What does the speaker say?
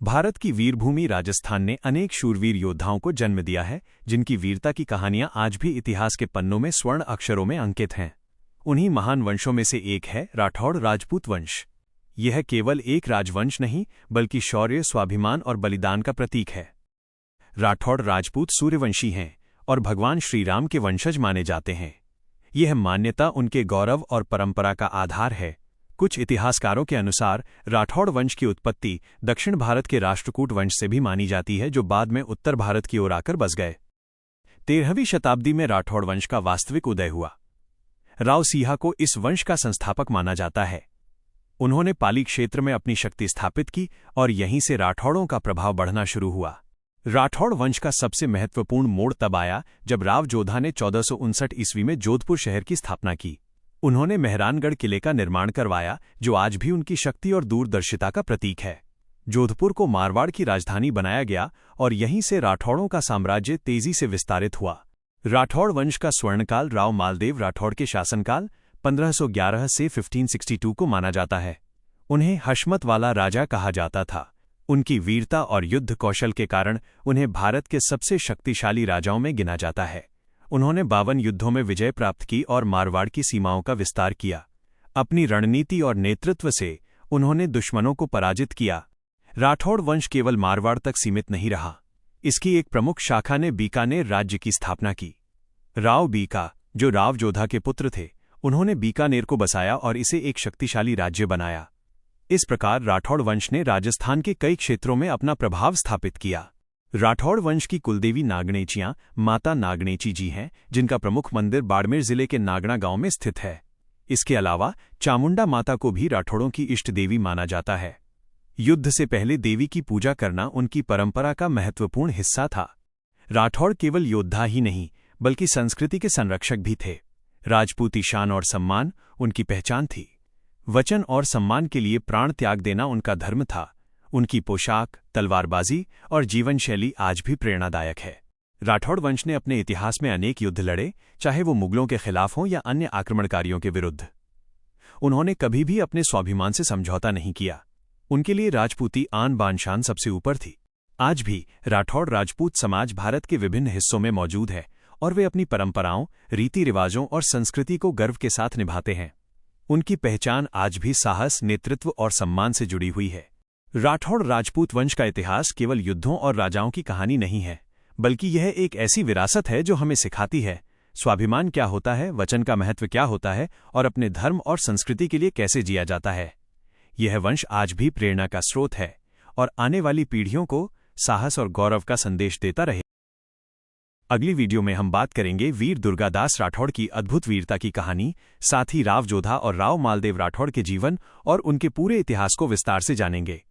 भारत की वीरभूमि राजस्थान ने अनेक शूरवीर योद्धाओं को जन्म दिया है, जिनकी वीरता की कहानियां आज भी इतिहास के पन्नों में स्वर्ण अक्षरों में अंकित हैं। उन्हीं महान वंशों में से एक है राठौड़ राजपूत वंश। यह केवल एक राजवंश नहीं, बल्कि शौर्य, स्वाभिमान और बलिदान का प्रतीक है। राठौड़ राजपूत सूर्यवंशी हैं और भगवान श्रीराम के वंशज माने जाते हैं। यह मान्यता उनके गौरव और परंपरा का आधार है। कुछ इतिहासकारों के अनुसार राठौड़ वंश की उत्पत्ति दक्षिण भारत के राष्ट्रकूट वंश से भी मानी जाती है, जो बाद में उत्तर भारत की ओर आकर बस गए। 13वीं शताब्दी में राठौड़ वंश का वास्तविक उदय हुआ। राव सिंह को इस वंश का संस्थापक माना जाता है। उन्होंने पाली क्षेत्र में अपनी शक्ति स्थापित की और यहीं से राठौड़ों का प्रभाव बढ़ना शुरू हुआ। राठौड़ वंश का सबसे महत्वपूर्ण मोड़ तब आया जब राव जोधा ने 1459 ईस्वी में जोधपुर शहर की स्थापना की। उन्होंने मेहरानगढ़ किले का निर्माण करवाया, जो आज भी उनकी शक्ति और दूरदर्शिता का प्रतीक है। जोधपुर को मारवाड़ की राजधानी बनाया गया और यहीं से राठौड़ों का साम्राज्य तेजी से विस्तारित हुआ। राठौड़ वंश का स्वर्णकाल राव मालदेव राठौड़ के शासनकाल 1511 से 1562 को माना जाता है। उन्हें हशमत वाला राजा कहा जाता था। उनकी वीरता और युद्ध कौशल के कारण उन्हें भारत के सबसे शक्तिशाली राजाओं में गिना जाता है। उन्होंने 52 युद्धों में विजय प्राप्त की और मारवाड़ की सीमाओं का विस्तार किया। अपनी रणनीति और नेतृत्व से उन्होंने दुश्मनों को पराजित किया। राठौड़ वंश केवल मारवाड़ तक सीमित नहीं रहा। इसकी एक प्रमुख शाखा ने बीकानेर राज्य की स्थापना की। राव बीका, जो राव जोधा के पुत्र थे, उन्होंने बीकानेर को बसाया और इसे एक शक्तिशाली राज्य बनाया। इस प्रकार राठौड़ वंश ने राजस्थान के कई क्षेत्रों में अपना प्रभाव स्थापित किया। राठौड़ वंश की कुलदेवी नागणेचियां माता नागणेची जी हैं, जिनका प्रमुख मंदिर बाड़मेर जिले के नागणा गांव में स्थित है। इसके अलावा चामुंडा माता को भी राठौड़ों की इष्ट देवी माना जाता है। युद्ध से पहले देवी की पूजा करना उनकी परंपरा का महत्वपूर्ण हिस्सा था। राठौड़ केवल योद्धा ही नहीं, बल्कि संस्कृति के संरक्षक भी थे। राजपूती शान और सम्मान उनकी पहचान थी। वचन और सम्मान के लिए प्राण त्याग देना उनका धर्म था। उनकी पोशाक, तलवारबाजी और जीवन शैली आज भी प्रेरणादायक है। राठौड़ वंश ने अपने इतिहास में अनेक युद्ध लड़े, चाहे वो मुगलों के खिलाफ हों या अन्य आक्रमणकारियों के विरुद्ध। उन्होंने कभी भी अपने स्वाभिमान से समझौता नहीं किया। उनके लिए राजपूती आन बान शान सबसे ऊपर थी। आज भी राठौड़ राजपूत समाज भारत के विभिन्न हिस्सों में मौजूद है और वे अपनी परंपराओं, रीति रिवाजों और संस्कृति को गर्व के साथ निभाते हैं। उनकी पहचान आज भी साहस, नेतृत्व और सम्मान से जुड़ी हुई है। राठौड़ राजपूत वंश का इतिहास केवल युद्धों और राजाओं की कहानी नहीं है, बल्कि यह एक ऐसी विरासत है जो हमें सिखाती है स्वाभिमान क्या होता है, वचन का महत्व क्या होता है और अपने धर्म और संस्कृति के लिए कैसे जिया जाता है। यह वंश आज भी प्रेरणा का स्रोत है और आने वाली पीढ़ियों को साहस और गौरव का संदेश देता रहे। अगली वीडियो में हम बात करेंगे वीर दुर्गादास राठौड़ की अद्भुत वीरता की कहानी, साथ ही राव जोधा और राव मालदेव राठौड़ के जीवन और उनके पूरे इतिहास को विस्तार से जानेंगे।